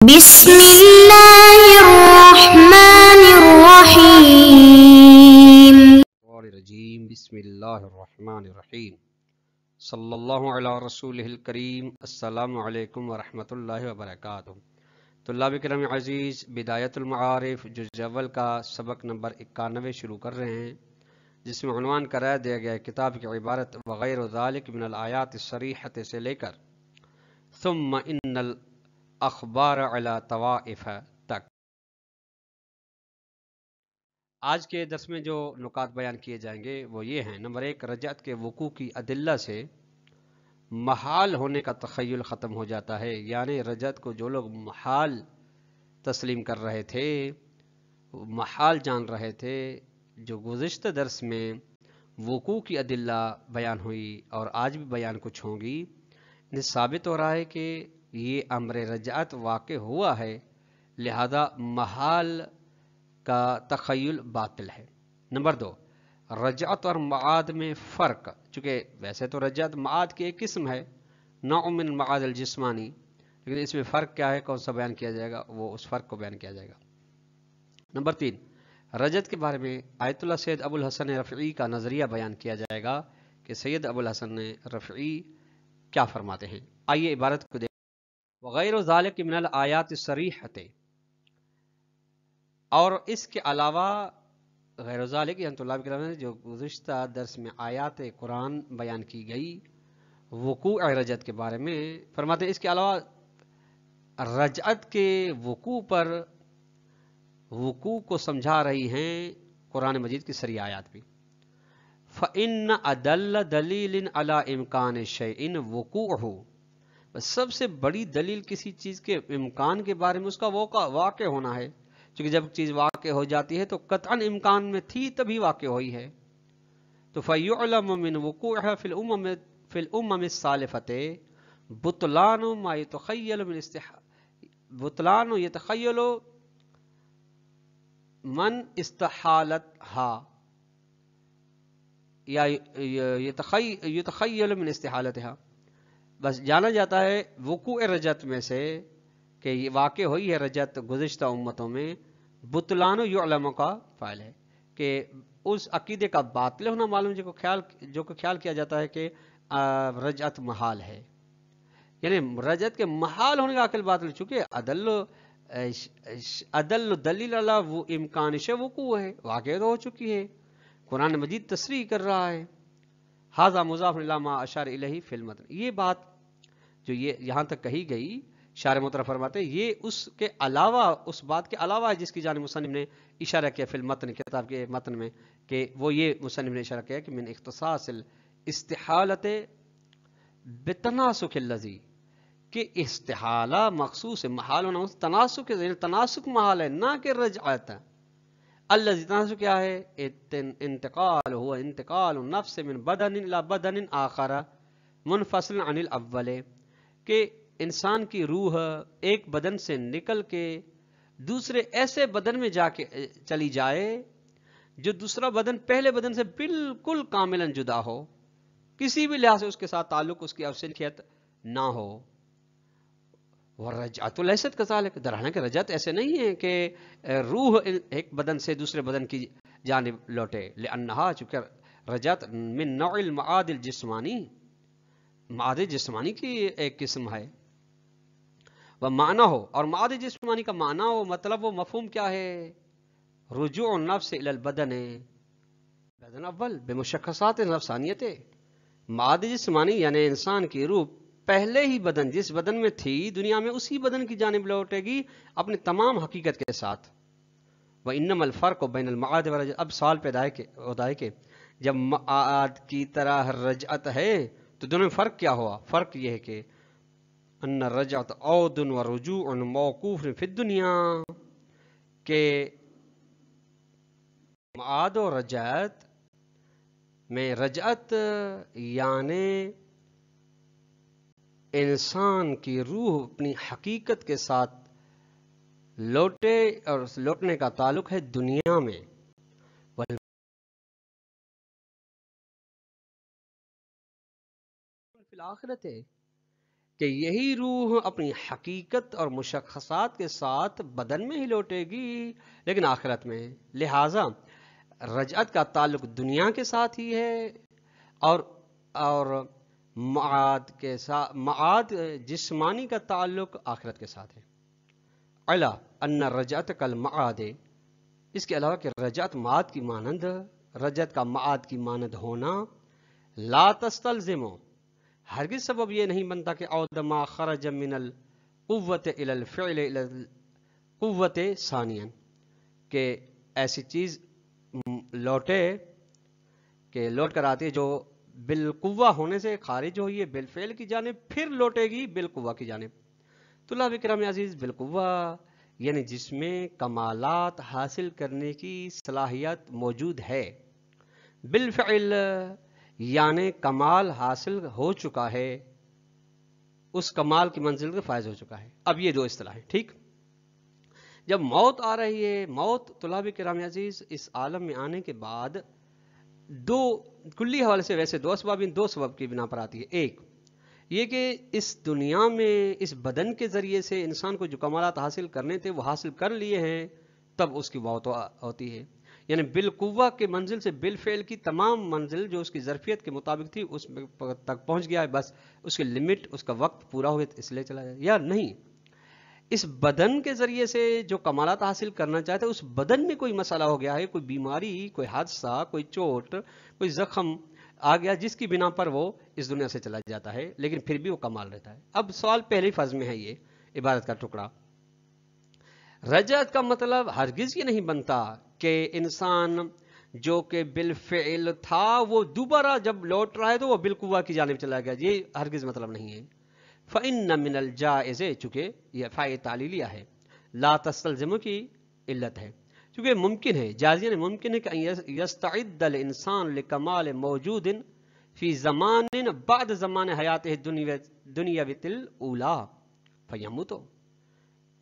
بسم اللہ الرحمن الرحیم الرجیم بسم اللہ الرحمن الرحیم صلی اللہ علی رسولہ الکریم السلام علیکم ورحمۃ اللہ وبرکاتہ۔ طلاب کرام عزیز، بدایت المعارف جز اول کا سبق نمبر 91 شروع کر رہے ہیں، جس میں عنوان قرار دیا گیا ہے کتاب کی عبارت وغیر ذالک من الآیات الصریحۃ سے لے کر ثم ان الاخبار علی طوائف تک۔ آج کے درس میں جو نکات بیان کیے جائیں گے وہ یہ ہیں: نمبر 1، رجعت کے وقوع کی ادلہ سے محال ہونے کا تخیل ختم ہو جاتا ہے، یعنی رجعت کو جو لوگ محال تسلیم کر رہے تھے، محال جان رہے تھے، جو گزشتہ درس میں وقوع کی ادلہ بیان ہوئی اور آج بھی بیان کچھ ہوں گی، انہیں ثابت ہو رہا ہے کہ یہ امر رجعت واقع ہوا ہے، لہذا محال کا تخیل باطل ہے۔ نمبر 2، رجعت اور معاد میں فرق۔ چونکہ ویسے تو رجعت معاد کی ایک قسم ہے، نوع من معاد الجسمانی، لیکن اس میں فرق کیا ہے، کون سا بیان کیا جائے گا، وہ اس فرق کو بیان کیا جائے گا۔ نمبر 3، رجعت کے بارے میں آیت اللہ سید ابو الحسن رفعی کا نظریہ بیان کیا جائے گا کہ سید ابو الحسن رفعی کیا فرماتے ہیں۔ آئیے عبارت کو دیکھیں: وغیر ذالک من الآیات الصریحۃ، اور اس کے علاوہ غیر ذالک، یعنی طلاب کرام نے جو گزشتہ درس میں آیات قرآن بیان کی گئی وقوع رجعت کے بارے میں، فرماتے ہیں اس کے علاوہ رجعت کے وقوع کو سمجھا رہی ہیں قرآن مجید کی سری آیات بھی۔ فَإِنَّ أَدَلَّ دَلِيلٍ عَلَىٰ إِمْكَانِ شَيْءٍ وُقُوعُهُ، سب سے بڑی دلیل کسی چیز کے امکان کے بارے میں اس کا واقع ہونا ہے، کیونکہ جب چیز واقع ہو جاتی ہے تو قطعاً امکان میں تھی تبھی واقع ہوئی ہے۔ تو فَيُعْلَمُ مِنْ وُقُوعِهَا فِي الْأُمَمِ السَّالِفَةِ بُطْلَانُ مَا يَتَخَيَّلُ مَنْ اسْتَحَالَتْهَا یا يَتَخَيَّلُ مِنْ اسْتِحَالَتِهَا، بس جانا جاتا ہے وقوع رجعت میں سے کہ یہ واقع ہوئی ہے رجعت گزشتہ امتوں میں، بطلان و یعلم کا فعل ہے کہ اس عقیدے کا باطل ہونا معلوم جو کو خیال کیا جاتا ہے کہ رجعت محال ہے، یعنی رجعت کے محال ہونے کا عقل باطل، چونکہ عدل دلیل علی وہ امکان سے وقوع ہے، واقع تو ہو چکی ہے، قرآن مجید تصریح کر رہا ہے۔ ھذا مضاف الی ما اشار الیہ فی المتن، یہ بات جو یہاں تک کہی گئی، شارح محترم فرماتے ہیں یہ اس کے علاوہ، اس بات کے علاوہ ہے جس کی جانب مصنف نے اشارہ کیا فی المتن، کتاب کے متن میں، کہ وہ یہ مصنف نے اشارہ کیا کہ من اختصاص الاستحالۃ بتناسق الذی، کہ استحالہ مخصوص ہے، محال ہونا تناسق ہے، تناسق محال ہے، نہ کہ رجعت۔ الذی تناسق کیا ہے؟ انتقال ہوا انتقال نفس من بدن الی بدن آخر منفصل عن الاول، کہ انسان کی روح ایک بدن سے نکل کے دوسرے ایسے بدن میں جا کے چلی جائے جو دوسرا بدن پہلے بدن سے بالکل کاملاً جدا ہو، کسی بھی لحاظ سے اس کے ساتھ تعلق، اس کی افسلیت نہ ہو۔ وَالرَّجْعَةُ لَيْسَتْ كَذَلِكَ، در حالانکہ رجعت ایسے نہیں ہے کہ روح ایک بدن سے دوسرے بدن کی جانب لوٹے، لأنہا، چونکہ رجعت من نوع المعاد الجسمانی، معاد جسمانی کی ایک قسم ہے، وہ معنی ہو، اور معاد جسمانی کا معنی ہو، مطلب وہ مفہوم کیا ہے؟ رجوع النفس الی البدن بدن اول بمشخصات نفسانیت، معاد جسمانی یعنی انسان کی روح پہلے ہی بدن، جس بدن میں تھی دنیا میں، اسی بدن کی جانب لوٹے گی اپنی تمام حقیقت کے ساتھ۔ وَإِنَّمَا الْفَرْقُ بَيْنَ الْمَعَادِ وَالرَّجْعَةِ، اب سوال پیدا ہوتا ہے کہ جب معاد کی طرح رجعت ہے تو دونوں میں فرق کیا ہوا؟ فرق یہ ہے کہ ان الرجعت عود و رجوع موقوف فی الدنیا، کہ معاد و رجعت میں رجعت یعنی انسان کی روح اپنی حقیقت کے ساتھ لوٹے، اور لوٹنے کا تعلق ہے دنیا میں، فی الآخرت ہے، کہ یہی روح اپنی حقیقت اور مشخصات کے ساتھ بدن میں ہی لوٹے گی لیکن آخرت میں. لہذا رجعت کا تعلق دنیا کے ساتھ ہی ہے اور معاد کے ساتھ، معاد جسمانی کا تعلق آخرت کے ساتھ ہے. الا ان رجعت کل معاد، اس کے علاوہ کہ رجعت معاد کی مانند، رجعت کا معاد کی مانند ہونا، لا تستلزم، ہرگز سبب یہ نہیں بنتا کہ عود ما خرج من القوت الى الفعل الى القوت ثانیا، کہ ایسی چیز لوٹے کہ لوٹ کر آتی ہے جو بالقوہ ہونے سے خارج ہوئی ہے بالفعل کی جانب، پھر لوٹے گی بالقوہ کی جانب. طلاب کرام عزیز، بالقوہ یعنی جس میں کمالات حاصل کرنے کی صلاحیت موجود ہے، بالفعل یعنی کمال حاصل ہو چکا ہے، اس کمال کی منزل کے فائز ہو چکا ہے. اب یہ دو اصطلاح ہیں. ٹھیک، جب موت آ رہی ہے، موت طلاب کرام عزیز اس عالم میں آنے کے بعد دو کلی حوالے سے ویسے دو اسباب، دو سبب کی بنا پر آتی ہے. ایک یہ کہ اس دنیا میں اس بدن کے ذریعے سے انسان کو جو کمالات حاصل کرنے تھے وہ حاصل کر لیے ہیں، تب اس کی موت ہوتی ہے. یعنی بالقوہ کے منزل سے بالفعل کی تمام منزل جو اس کی ظرفیت کے مطابق تھی اس تک پہنچ گیا ہے، بس اس کی لمٹ، اس کا وقت پورا ہو گیا اس لیے چلا جائے. یا نہیں، اس بدن کے ذریعے سے جو کمالات حاصل کرنا چاہتے ہیں اس بدن میں کوئی مسئلہ ہو گیا ہے، کوئی بیماری، کوئی حادثہ، کوئی چوٹ، کوئی زخم آ گیا جس کی بنا پر وہ اس دنیا سے چلا جاتا ہے، لیکن پھر بھی وہ کمال رہتا ہے. اب سوال پہلی فرض میں ہے، یہ عبادت کا ٹکڑا. رجعت کا مطلب ہرگز یہ نہیں بنتا کہ انسان جو کہ بالفعل تھا وہ دوبارہ جب لوٹ رہا ہے تو وہ بالقوہ کی جانب چلا گیا، یہ ہرگز مطلب نہیں ہے. فَإِنَّ مِنَ الْجَائِزِ، چونکہ یہ فاء تعلیلیہ ہے، لا تستلزم کی علت ہے، چونکہ ممکن ہے، جائز یعنی ممکن ہے کہ یستعد الانسان لکمال موجود فی زمان بعد زمان حیاتہ دنیاوی الاولی فیموت.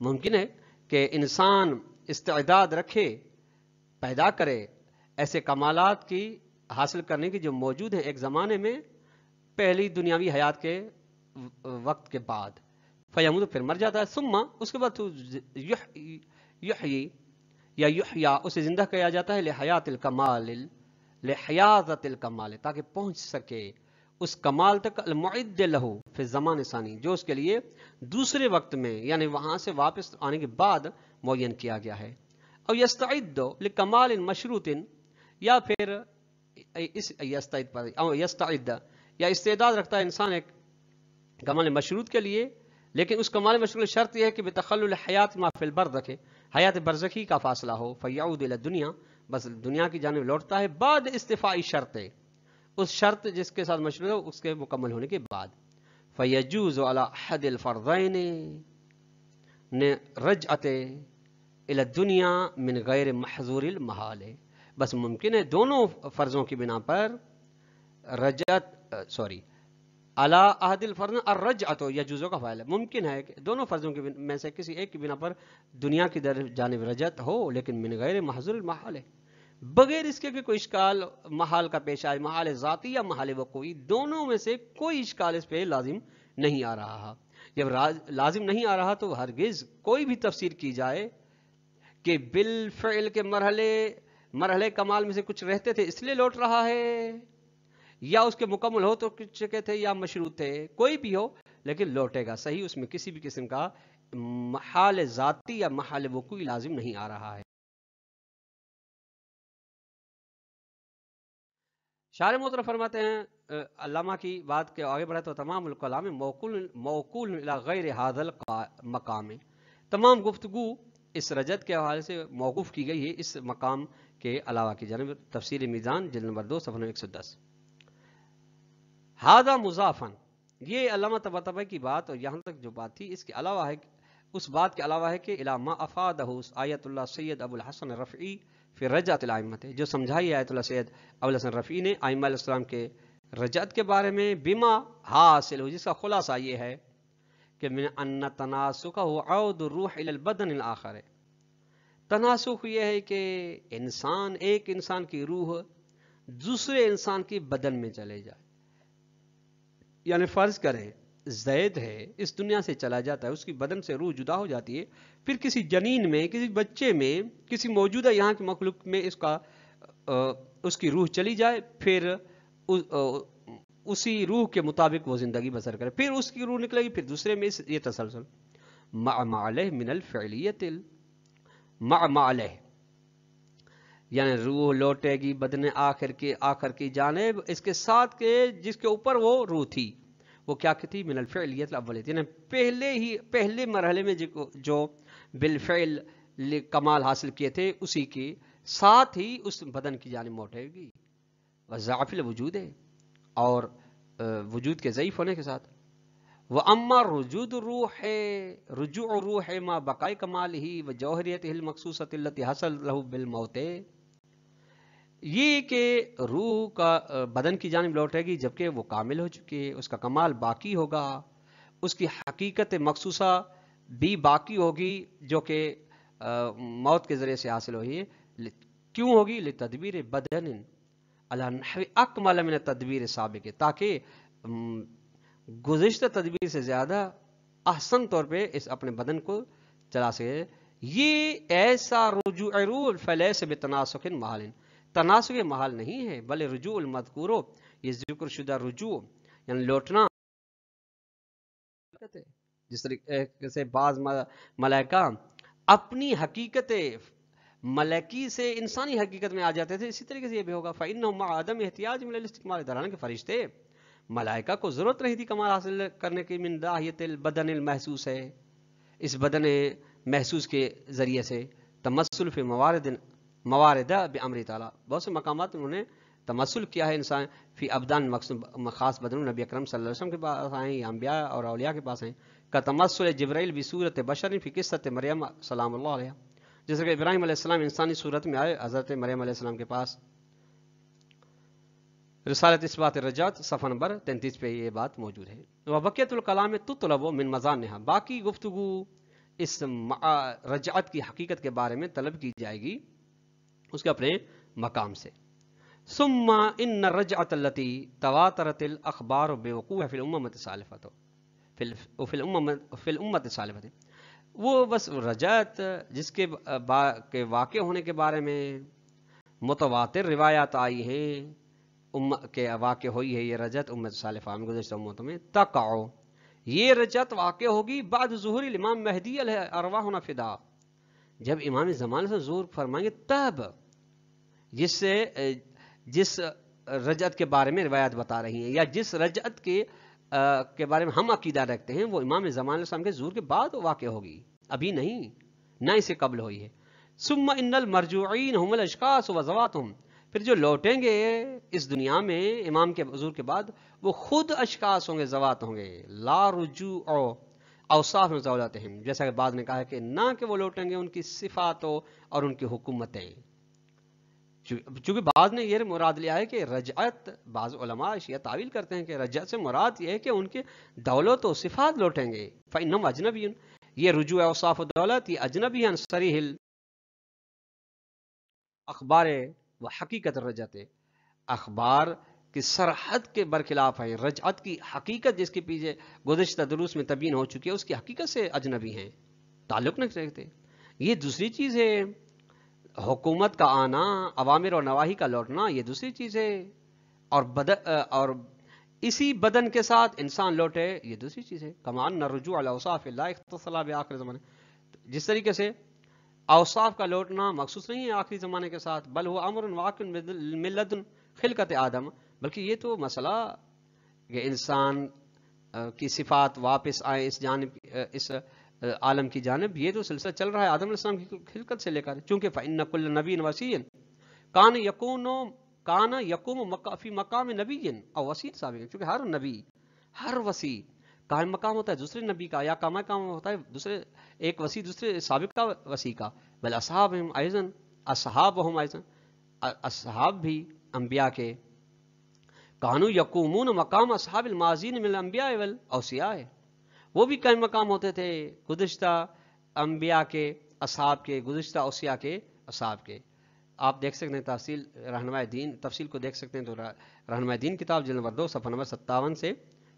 ممکن ہے کہ انسان استعداد رکھے، پیدا کرے ایسے کمالات کی حاصل کرنے کی جو موجود ہیں ایک زمانے میں پہلی دنیاوی حیات کے وقت کے بعد، فیموت پھر مر جاتا ہے، ثم اس کے بعد یحیی یا یحیا اسے زندہ کیا جاتا ہے لحیات الکمال، لحیاضت الکمال، تاکہ پہنچ سکے اس کمال تک، المعد لہو فی الزمان ثانی، جو اس کے لیے دوسرے وقت میں یعنی وہاں سے واپس آنے کے بعد معین کیا گیا ہے. او یستعد لکمال مشروط، یا پھر یستعد یا استعداد رکھتا ہے انسان ایک کمال مشروط کے لیے، لیکن اس کمال مشروط شرط یہ ہے کہ بتخلل حیات ما فی البرزخ، حیات برزخی کا فاصلہ ہو، فیعود الی الدنیا، بس دنیا کی جانب لوٹتا ہے بعد استفائی شرط، اس شرط جس کے ساتھ مشروط ہے اس کے مکمل ہونے کے بعد. فیجوز علی احد الفرضین رجعت الی الدنیا من غیر محظور المحال، بس ممکن ہے دونوں فرضوں کی بنا پر رجعت علی احد الفرض الرجعت، یجوزوں کا فاعل ہے، ممکن ہے کہ دونوں فرضوں کے میں سے کسی ایک کی بنا پر دنیا کی جانب رجعت ہو، لیکن من غیر محظور المحال، بغیر اس کے کہ کوئی اشکال محال کا پیش آئے، محال ذاتی یا محال وقوعی، دونوں میں سے کوئی اشکال اس پہ لازم نہیں آ رہا. جب لازم نہیں آ رہا تو ہرگز کوئی بھی تفسیر کی جائے کہ بالفعل کے مرحلے کمال میں سے کچھ رہتے تھے اس لیے لوٹ رہا ہے، یا اس کے مکمل ہو تو چکے تھے یا مشروط تھے، کوئی بھی ہو لیکن لوٹے گا. صحیح، اس میں کسی بھی قسم کا محال ذاتی یا محال وقوعی لازم نہیں آ رہا ہے. شارح محترم فرماتے ہیں، علامہ کی بات کے آگے بڑھے تو تمام الکلام موکول الی غیر ھذا المقام، تمام گفتگو اس رجعت کے حوالے سے موقوف کی گئی ہے اس مقام کے علاوہ کی جانب. تفسیر میزان جلد نمبر 2 صفحہ 110. ھذا مضافن، یہ علامہ طباطبائی کی بات اور یہاں تک جو بات تھی اس کے علاوہ ہے، اس بات کے علاوہ ہے کہ الی ما افادہ آیت اللہ سید ابو الحسن رفعی فی رجعت الائمہ، جو سمجھائی آیت اللہ سید ابو الحسن رفعی نے ائمہ علیہ السلام کے رجعت کے بارے میں، بما حاصل ہو، جس کا خلاصہ یہ ہے کہ من ان تناسخہ عود الروح الی البدن الاخر، تناسخ یہ ہے کہ ایک انسان کی روح دوسرے انسان کی بدن میں چلے جائے. یعنی فرض کریں زید ہے اس دنیا سے چلا جاتا ہے، اس کی بدن سے روح جدا ہو جاتی ہے، پھر کسی جنین میں، کسی بچے میں، کسی موجودہ یہاں کی مخلوق میں اس کی روح چلی جائے، پھر اسی روح کے مطابق وہ زندگی بسر کرے، پھر اس کی روح نکلے گی، پھر دوسرے میں یہ تسلسل مع علیہ من الفعلیت مع علیہ، یعنی روح لوٹے گی بدن آخر کی جانب اس کے ساتھ کے جس کے اوپر وہ روح تھی، وہ کیا تھی؟ من الفعلیت الاولیت، یعنی پہلے مرحلے میں جو بالفعل کمال حاصل کیے تھے اسی کے ساتھ ہی اس بدن کی جانب موٹے گی، وضعف الوجود ہے، اور وجود کے ضعیف ہونے کے ساتھ، وَأَمَّا رجوع روح ما بقاء کمالہ وجوہریتہ المخصوصۃ التي حصل لہ بالموت، یہ کہ روح کا بدن کی جانب لوٹے گی جبکہ وہ کامل ہو چکی ہے، اس کا کمال باقی ہوگا، اس کی حقیقت مخصوصہ بھی باقی ہوگی جو کہ موت کے ذریعے سے حاصل ہوئی ہے، کیوں ہوگی؟ لتدبیر بدن علی نحو اکمل من التدبیر السابق، تاکہ گزشتہ تدبیر سے زیادہ احسن طور پہ اس اپنے بدن کو چلا سکے۔ یہ ایسا رجوع روح فلیس بتناسخ محال، تناسخ محال نہیں ہے، بل رجوع المذکور، یہ ذکر شدہ رجوع یعنی لوٹنا، جس طریقے سے بعض ملائکہ اپنی حقیقت ملکی سے انسانی حقیقت میں آ جاتے تھے، اسی طریقے سے یہ بھی ہوگا۔ فإنهم مع عدم احتیاج من الاستكمال، درحال کہ فرشتے ملائکہ کو ضرورت رہی تھی کمال حاصل کرنے کی، من داہیت البدن المحسوس ہے، اس بدن محسوس کے ذریعے سے، تمثل فی موارد بامر تعالی، بہت سے مقامات انہوں نے تمثل کیا ہے انسان فی ابدان خاص بدن، نبی اکرم صلی اللہ علیہ وسلم کے پاس آئیں یا انبیاء اور اولیاء کے پاس آئیں، کا تمثل جبرائیل بصورت بشر فی قصۃ مریم سلام اللہ علیہ، جیسے کہ ابراہیم علیہ السلام انسانی صورت میں آئے حضرت مریم علیہ السلام کے پاس۔ رسالت اثبات الرجعت صفحہ نمبر 33 پہ یہ بات موجود ہے۔ وبقیت الکلام تطلب من مضانها، باقی گفتگو اس رجعت کی حقیقت کے بارے میں طلب کی جائے گی اس کے اپنے مقام سے۔ ثم ان الرجعت التي تواترت الاخبار بوقوعها في الامم السالفه في الامه السالفه، وہ بس رجعت جس کے واقع ہونے کے بارے میں متواتر روایات آئی ہیں کہ واقع ہوئی ہے یہ رجعت امت سالفہ میں، گزشتہ امتوں میں، تقع، یہ رجعت واقع ہوگی بعد ظہور الامام مہدی علیہ ارواحنا فدا، جب امام زمانے سے ظہور فرمائیں گے تب، جس رجعت کے بارے میں روایات بتا رہی ہیں، یا جس رجعت کے بارے میں ہم عقیدہ رکھتے ہیں، وہ امام زمان علیہ السلام کے ظہور کے بعد واقع ہوگی، ابھی نہیں، نہ اسے قبل ہوئی ہے۔ ثم ان المرجوعین هم الاشخاص وذواتهم، پھر جو لوٹیں گے اس دنیا میں امام کے حضور کے بعد، وہ خود اشخاص ہوں گے، ذوات ہوں گے، لا رجوع اوصاف ذواتہم، جیسا کہ بعض نے کہا ہے کہ نہ کہ وہ لوٹیں گے ان کی صفاتوں اور ان کی حکومتیں، چونکہ بعض نے یہ مراد لیا ہے کہ رجعت، بعض علماء یہ تعویل کرتے ہیں کہ رجعت سے مراد یہ ہے کہ ان کے دولت و صفات لوٹیں گے، فإنهم اجنبی، یہ رجوع اوصاف و دولت یہ اجنبی ہیں صریح اخبار و حقیقت رجعت، اخبار کی سرحد کے برخلاف ہیں، رجعت کی حقیقت جس کے پیچھے گزشتہ دروس میں تبیین ہو چکی ہے اس کی حقیقت سے اجنبی ہیں، تعلق نہیں رکھتے۔ یہ دوسری چیز ہے، حکومت کا آنا، اوامر اور نواہی کا لوٹنا، یہ دوسری چیز ہے، اور اسی بدن کے ساتھ انسان لوٹے، یہ دوسری چیز ہے۔ کما ان الرجوع علی اوصاف لا اختص بآخر زمانے، جس طریقے سے اوصاف کا لوٹنا مخصوص نہیں ہے آخری زمانے کے ساتھ، بل وہ امر واقع من لدن خلقت آدم، بلکہ یہ تو مسئلہ کہ انسان کی صفات واپس آئے اس جانب، اس عالم کی جانب، یہ تو سلسلہ چل رہا ہے آدم علیہ السلام کی خلقت سے لے کر، چونکہ فإن كل نبی وصی کان یقوم فی مقام نبی او وصی سابق، چونکہ ہر نبی، ہر وصی قائم مقام ہوتا ہے دوسرے نبی کا، یا قائم مقام ہوتا ہے دوسرے ایک وصی دوسرے سابق کا وصی کا، بل اصحابہم ایضا، اصحابہم ایضا، اصحاب بھی انبیاء کے، کانوا یقومون مقام اصحاب الماضین من الانبیاء والاوصیاء، وہ بھی قائم مقام ہوتے تھے گزشتہ انبیاء کے اصحاب کے، گزشتہ اوصیاء کے اصحاب کے۔ آپ دیکھ سکتے ہیں تفصیل رہنمائے دین، تفصیل کو دیکھ سکتے ہیں تو رہنمائے دین کتاب جلد نمبر 2 صفحہ نمبر 57 سے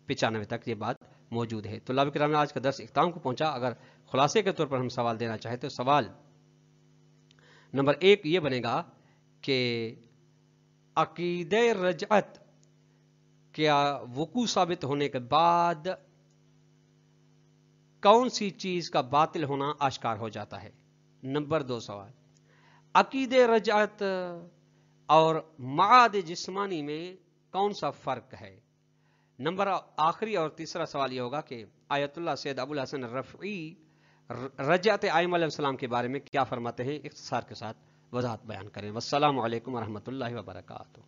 95 تک یہ بات موجود ہے۔ طلاب کرام، آج کا درس اختتام کو پہنچا۔ اگر خلاصے کے طور پر ہم سوال دینا چاہیں تو سوال نمبر 1 یہ بنے گا کہ عقیدہ رجعت کیا وقوع ثابت ہونے کے بعد کون سی چیز کا باطل ہونا آشکار ہو جاتا ہے؟ نمبر 2 سوال، عقیدہ رجعت اور معاد جسمانی میں کون سا فرق ہے؟ نمبر آخری اور تیسرا سوال یہ ہوگا کہ آیت اللہ سید ابو الحسن رفعی رجعت ائمہ علیہ السلام کے بارے میں کیا فرماتے ہیں؟ اختصار کے ساتھ وضاحت بیان کریں۔ والسلام علیکم ورحمۃ اللہ وبرکاتہ۔